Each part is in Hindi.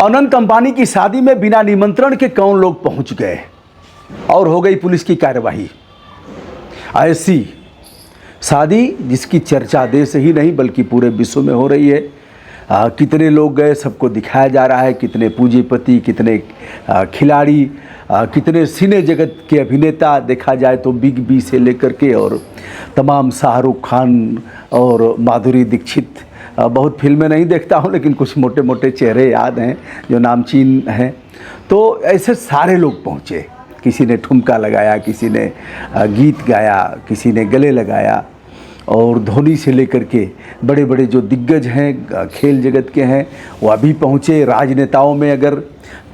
अनंत अंबानी की शादी में बिना निमंत्रण के कौन लोग पहुंच गए और हो गई पुलिस की कार्यवाही। ऐसी शादी जिसकी चर्चा देश ही नहीं बल्कि पूरे विश्व में हो रही है। कितने लोग गए सबको दिखाया जा रहा है, कितने पूंजीपति, कितने खिलाड़ी, कितने सिने जगत के अभिनेता, देखा जाए तो बिग बी से लेकर के और तमाम शाहरुख खान और माधुरी दीक्षित। बहुत फिल्में नहीं देखता हूँ लेकिन कुछ मोटे मोटे चेहरे याद हैं जो नामचीन हैं। तो ऐसे सारे लोग पहुँचे, किसी ने ठुमका लगाया, किसी ने गीत गाया, किसी ने गले लगाया। और धोनी से लेकर के बड़े बड़े जो दिग्गज हैं खेल जगत के हैं वह भी पहुँचे। राजनेताओं में अगर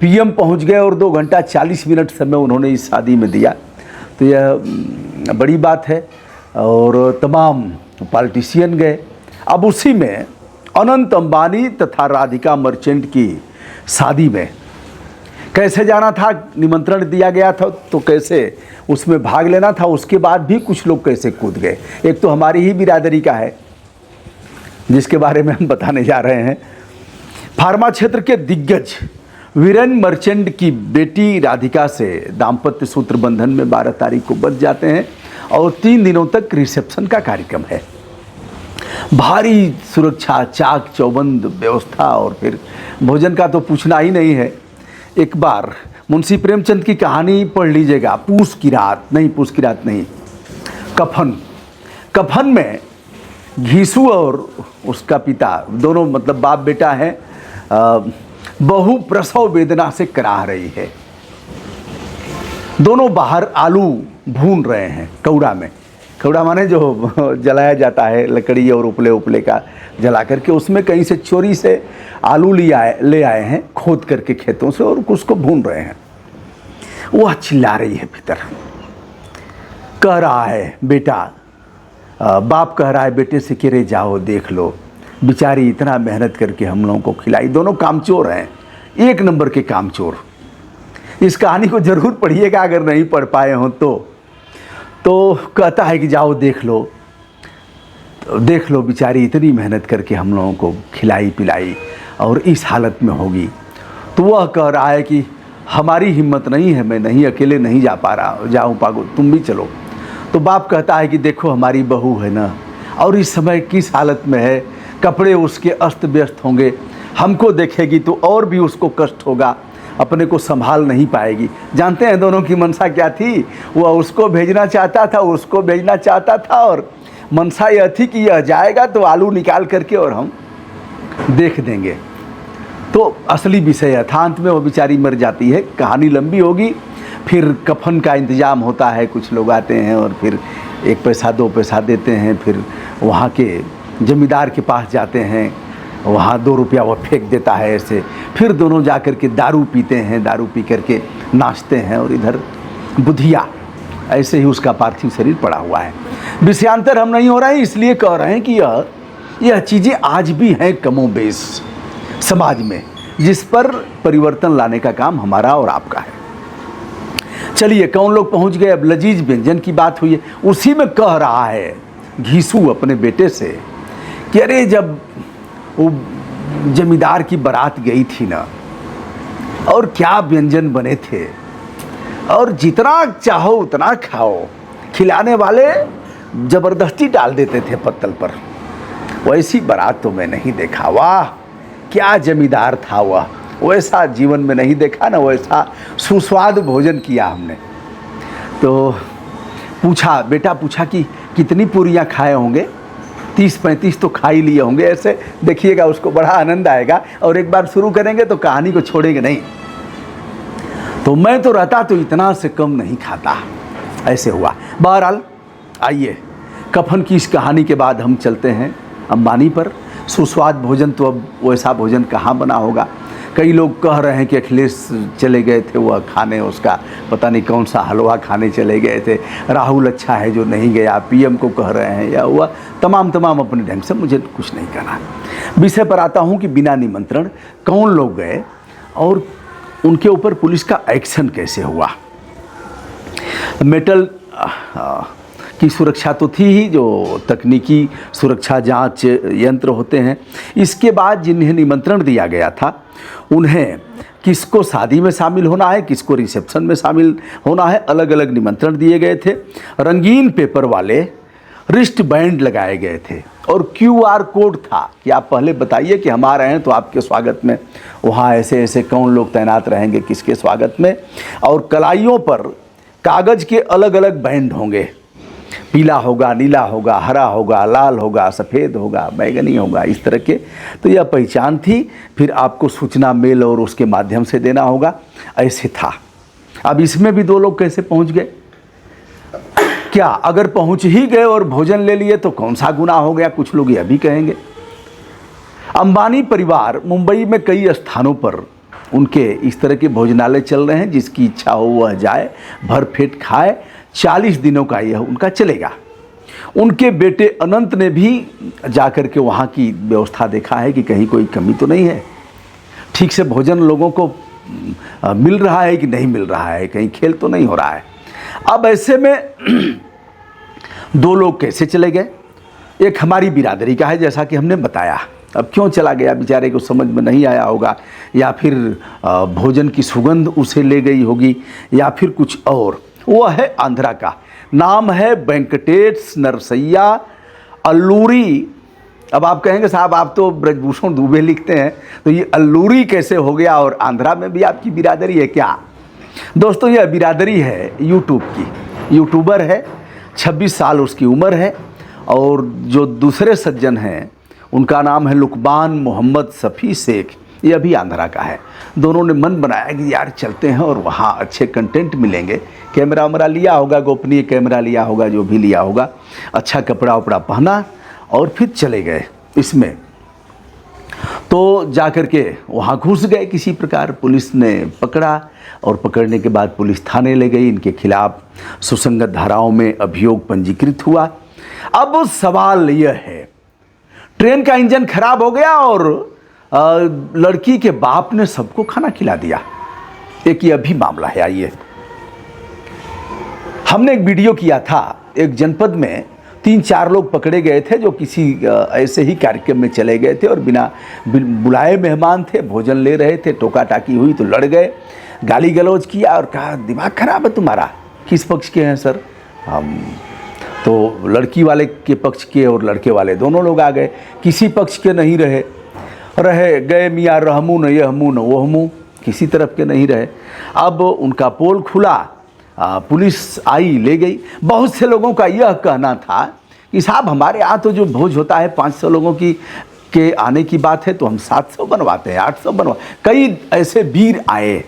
पीएम पहुँच गए और 2 घंटा 40 मिनट समय उन्होंने इस शादी में दिया तो यह बड़ी बात है। और तमाम पॉलिटिशियन गए। अब उसी में अनंत अंबानी तथा राधिका मर्चेंट की शादी में कैसे जाना था, निमंत्रण दिया गया था तो कैसे उसमें भाग लेना था, उसके बाद भी कुछ लोग कैसे कूद गए। एक तो हमारी ही बिरादरी का है जिसके बारे में हम बताने जा रहे हैं। फार्मा क्षेत्र के दिग्गज वीरेन मर्चेंट की बेटी राधिका से दाम्पत्य सूत्र बंधन में 12 तारीख को बंध जाते हैं और 3 दिनों तक रिसेप्शन का कार्यक्रम है। भारी सुरक्षा, चाक चौबंद व्यवस्था और फिर भोजन का तो पूछना ही नहीं है। एक बार मुंशी प्रेमचंद की कहानी पढ़ लीजिएगा, पूस की रात नहीं, कफन में घीसू और उसका पिता दोनों मतलब बाप बेटा हैं। बहू प्रसव वेदना से कराह रही है। दोनों बाहर आलू भून रहे हैं कौड़ा में। कौड़ा माने जो जलाया जाता है लकड़ी और उपले का जला करके, उसमें कहीं से चोरी से आलू ले आए हैं खोद करके खेतों से और उसको भून रहे हैं। वह चिल्ला रही है भीतर, कह रहा है बेटा, बाप कह रहा है बेटे से कि रे जाओ देख लो, बेचारी इतना मेहनत करके हम लोगों को खिलाई। दोनों कामचोर हैं, 1 नंबर के कामचोर। इस कहानी को जरूर पढ़िएगा अगर नहीं पढ़ पाए हों तो कहता है कि जाओ देख लो बेचारी इतनी मेहनत करके हम लोगों को खिलाई पिलाई और इस हालत में होगी। तो वह कह रहा है कि हमारी हिम्मत नहीं है, मैं नहीं अकेले नहीं जा पा रहा, जाऊँ पागो तुम भी चलो। तो बाप कहता है कि देखो हमारी बहू है ना और इस समय किस हालत में है, कपड़े उसके अस्त व्यस्त होंगे, हमको देखेगी तो और भी उसको कष्ट होगा, अपने को संभाल नहीं पाएगी। जानते हैं दोनों की मनसा क्या थी? वह उसको भेजना चाहता था और मनसा यह थी कि यह जाएगा तो आलू निकाल करके और हम देख देंगे। तो असली विषय है था, अंत में वो बेचारी मर जाती है। कहानी लंबी होगी। फिर कफन का इंतजाम होता है, कुछ लोग आते हैं और फिर 1 पैसा 2 पैसा देते हैं। फिर वहाँ के जमींदार के पास जाते हैं, वहाँ 2 रुपया वह फेंक देता है ऐसे। फिर दोनों जा कर के दारू पीते हैं, दारू पी करके नाचते हैं और इधर बुधिया ऐसे ही उसका पार्थिव शरीर पड़ा हुआ है। विषयांतर हम नहीं हो रहे हैं, इसलिए कह रहे हैं कि यह चीज़ें आज भी हैं कमोबेश समाज में, जिस पर परिवर्तन लाने का काम हमारा और आपका है। चलिए कौन लोग पहुंच गए। अब लजीज व्यंजन की बात हुई है, उसी में कह रहा है घीसू अपने बेटे से कि अरे जब वो जमींदार की बारात गई थी ना और क्या व्यंजन बने थे और जितना चाहो उतना खाओ, खिलाने वाले जबरदस्ती डाल देते थे पत्तल पर। वैसी बारात तो मैं नहीं देखा। वाह क्या जमींदार था वह, वैसा जीवन में नहीं देखा ना, वैसा सुस्वाद भोजन किया हमने। तो बेटा पूछा कि कितनी पूरियां खाए होंगे? 30-35 तो खा ही लिए होंगे। ऐसे देखिएगा उसको बड़ा आनंद आएगा और एक बार शुरू करेंगे तो कहानी को छोड़ेंगे नहीं। तो मैं तो रहता तो इतना से कम नहीं खाता, ऐसे हुआ। बहरहाल आइए कफन की इस कहानी के बाद हम चलते हैं अंबानी पर। सुस्वाद भोजन तो अब वैसा भोजन कहाँ बना होगा। कई लोग कह रहे हैं कि अखिलेश चले गए थे वह खाने, उसका पता नहीं कौन सा हलवा खाने चले गए थे। राहुल अच्छा है जो नहीं गया, पीएम को कह रहे हैं या हुआ तमाम अपने ढंग से, मुझे कुछ नहीं कहना। विषय पर आता हूँ कि बिना निमंत्रण कौन लोग गए और उनके ऊपर पुलिस का एक्शन कैसे हुआ। मेटल की सुरक्षा तो थी ही, जो तकनीकी सुरक्षा जांच यंत्र होते हैं। इसके बाद जिन्हें निमंत्रण दिया गया था उन्हें किसको शादी में शामिल होना है, किसको रिसेप्शन में शामिल होना है, अलग अलग निमंत्रण दिए गए थे। रंगीन पेपर वाले रिस्ट बैंड लगाए गए थे और QR कोड था कि आप पहले बताइए कि हम आ रहे हैं तो आपके स्वागत में वहाँ ऐसे ऐसे कौन लोग तैनात रहेंगे किसके स्वागत में। और कलाइयों पर कागज़ के अलग अलग बैंड होंगे, पीला होगा, नीला होगा, हरा होगा, लाल होगा, सफ़ेद होगा, बैगनी होगा, इस तरह के। तो यह पहचान थी। फिर आपको सूचना मेल और उसके माध्यम से देना होगा, ऐसे था। अब इसमें भी 2 लोग कैसे पहुंच गए? क्या अगर पहुंच ही गए और भोजन ले लिए तो कौन सा गुनाह हो गया? कुछ लोग यह भी कहेंगे। अंबानी परिवार मुंबई में कई स्थानों पर उनके इस तरह के भोजनालय चल रहे हैं, जिसकी इच्छा हो वह जाए, भरपेट खाए। 40 दिनों का यह उनका चलेगा। उनके बेटे अनंत ने भी जाकर के वहाँ की व्यवस्था देखा है कि कहीं कोई कमी तो नहीं है, ठीक से भोजन लोगों को मिल रहा है कि नहीं मिल रहा है, कहीं खेल तो नहीं हो रहा है। अब ऐसे में 2 लोग कैसे चले गए? एक हमारी बिरादरी का है, जैसा कि हमने बताया। अब क्यों चला गया बेचारे को समझ में नहीं आया होगा, या फिर भोजन की सुगंध उसे ले गई होगी, या फिर कुछ और। वह है आंध्रा का, नाम है वेंकटेश नरसैया अल्लूरी। अब आप कहेंगे साहब आप तो ब्रजभूषण दुबे लिखते हैं, तो ये अल्लूरी कैसे हो गया और आंध्रा में भी आपकी बिरादरी है क्या? दोस्तों यह बिरादरी है यूट्यूब की, यूट्यूबर है, 26 साल उसकी उम्र है। और जो दूसरे सज्जन हैं उनका नाम है लुकमान मोहम्मद सफ़ी शेख, यह भी आंध्रा का है। दोनों ने मन बनाया कि यार चलते हैं और वहाँ अच्छे कंटेंट मिलेंगे। कैमरा वैमरा लिया होगा, गोपनीय कैमरा लिया होगा, जो भी लिया होगा, अच्छा कपड़ा वपड़ा पहना और फिर चले गए इसमें। तो जाकर के वहाँ घुस गए किसी प्रकार। पुलिस ने पकड़ा और पकड़ने के बाद पुलिस थाने ले गई। इनके खिलाफ सुसंगत धाराओं में अभियोग पंजीकृत हुआ। अब सवाल यह है, ट्रेन का इंजन खराब हो गया और लड़की के बाप ने सबको खाना खिला दिया। एक ये भी मामला है। आइए, हमने एक वीडियो किया था, एक जनपद में 3-4 लोग पकड़े गए थे जो किसी ऐसे ही कार्यक्रम में चले गए थे और बिना बुलाए मेहमान थे, भोजन ले रहे थे, टोका टाकी हुई तो लड़ गए, गाली गलौज किया और कहा दिमाग खराब है तुम्हारा। किस पक्ष के हैं सर? हम तो लड़की वाले के पक्ष के और लड़के वाले दोनों लोग आ गए, किसी पक्ष के नहीं रहे गए मियाँ रहमू न यह मुँह न वह मुँह, किसी तरफ के नहीं रहे। अब उनका पोल खुला, पुलिस आई ले गई। बहुत से लोगों का यह कहना था कि साहब हमारे यहाँ तो जो भोज होता है 500 लोगों की के आने की बात है तो हम 700 बनवाते हैं, 800 बनवा। कई ऐसे वीर आए,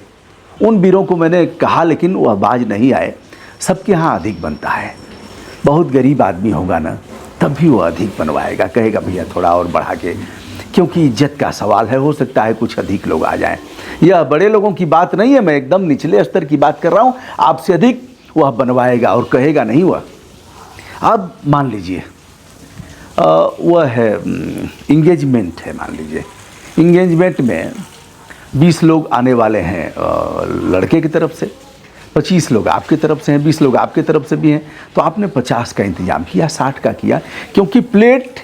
उन वीरों को मैंने कहा लेकिन वह बाज नहीं आए। सबके यहाँ अधिक बनता है, बहुत गरीब आदमी होगा ना तब भी वो अधिक बनवाएगा, कहेगा भैया थोड़ा और बढ़ा के, क्योंकि इज्जत का सवाल है, हो सकता है कुछ अधिक लोग आ जाएं। यह बड़े लोगों की बात नहीं है, मैं एकदम निचले स्तर की बात कर रहा हूँ। आपसे अधिक वह बनवाएगा और कहेगा नहीं हुआ। अब मान लीजिए वह है इंगेजमेंट है, मान लीजिए इंगेजमेंट में 20 लोग आने वाले हैं लड़के की तरफ से, 25 लोग आपकी तरफ से हैं, 20 लोग आपकी तरफ से भी हैं। तो आपने 50 का इंतजाम किया, 60 का किया, क्योंकि प्लेट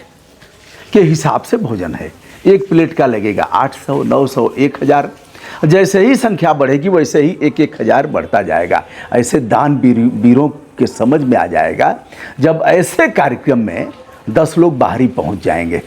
के हिसाब से भोजन है। एक प्लेट का लगेगा 800, 900, 1000। जैसे ही संख्या बढ़ेगी वैसे ही 1-1000 बढ़ता जाएगा। ऐसे दान वीरों के समझ में आ जाएगा। जब ऐसे कार्यक्रम में 10 लोग बाहरी पहुंच जाएंगे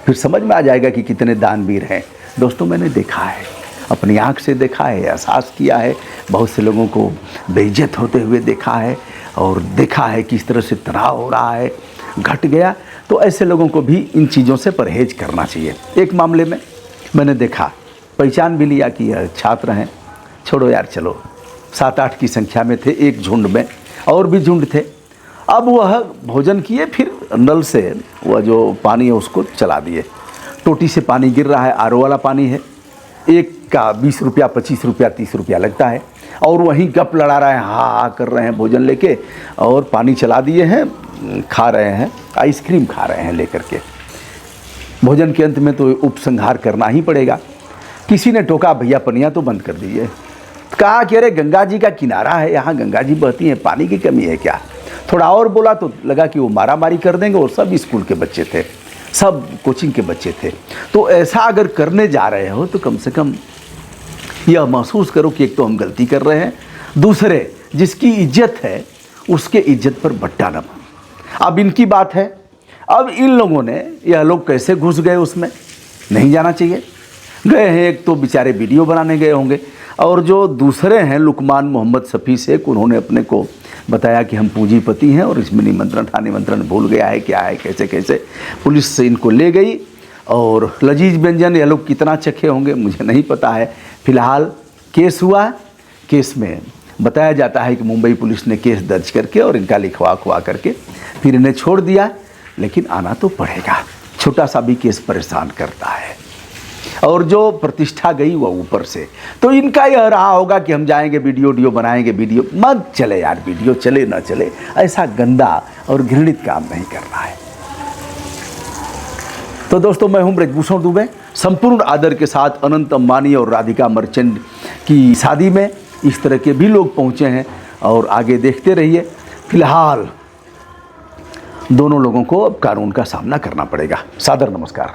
फिर समझ में आ जाएगा कि कितने दानवीर हैं। दोस्तों मैंने देखा है, अपनी आँख से देखा है, एहसास किया है, बहुत से लोगों को बेइज्जत होते हुए देखा है और देखा है किस तरह से तनाव हो रहा है, घट गया। तो ऐसे लोगों को भी इन चीज़ों से परहेज करना चाहिए। एक मामले में मैंने देखा, पहचान भी लिया कि यह छात्र हैं, छोड़ो यार चलो, 7-8 की संख्या में थे एक झुंड में, और भी झुंड थे। अब वह भोजन किए, फिर नल से वह जो पानी है उसको चला दिए। टोटी से पानी गिर रहा है, RO वाला पानी है, एक का 20 रुपया, 25 रुपया, 30 रुपया लगता है। और वहीं गप लड़ा रहे हैं, हाँ कर रहे हैं भोजन लेके, और पानी चला दिए हैं, खा रहे हैं, आइसक्रीम खा रहे हैं लेकर के। भोजन के अंत में तो उपसंहार करना ही पड़ेगा। किसी ने टोका भैया पनिया तो बंद कर दीजिए। कहा कि अरे गंगा जी का किनारा है, यहाँ गंगा जी बहती हैं, पानी की कमी है क्या? थोड़ा और बोला तो लगा कि वो मारा मारी कर देंगे, और सब स्कूल के बच्चे थे। सब कोचिंग के बच्चे थे। तो ऐसा अगर करने जा रहे हो तो कम से कम यह महसूस करो कि एक तो हम गलती कर रहे हैं, दूसरे जिसकी इज्जत है उसके इज्जत पर बट्टा न मारो। अब इनकी बात है, अब इन लोगों ने, यह लोग कैसे घुस गए उसमें, नहीं जाना चाहिए। गए हैं, एक तो बेचारे वीडियो बनाने गए होंगे, और जो दूसरे हैं लुकमान मोहम्मद सफ़ी शेख, उन्होंने अपने को बताया कि हम पूंजीपति हैं और इसमें निमंत्रण था, निमंत्रण भूल गया है, क्या है, कैसे कैसे पुलिस से इनको ले गई। और लजीज व्यंजन यह लोग कितना चखे होंगे मुझे नहीं पता है। फिलहाल केस हुआ, केस में बताया जाता है कि मुंबई पुलिस ने केस दर्ज करके और इनका लिखवा करके फिर इन्हें छोड़ दिया। लेकिन आना तो पड़ेगा, छोटा सा भी केस परेशान करता है, और जो प्रतिष्ठा गई वह ऊपर से। तो इनका यह रहा होगा कि हम जाएंगे वीडियो बनाएंगे, वीडियो मत चले यार, वीडियो चले ना चले, ऐसा गंदा और घृणित काम नहीं करना है। तो दोस्तों, मैं हूं ब्रजभूषण दुबे। संपूर्ण आदर के साथ अनंत अंबानी और राधिका मर्चेंट की शादी में इस तरह के भी लोग पहुंचे हैं, और आगे देखते रहिए। फिलहाल दोनों लोगों को अब कानून का सामना करना पड़ेगा। सादर नमस्कार।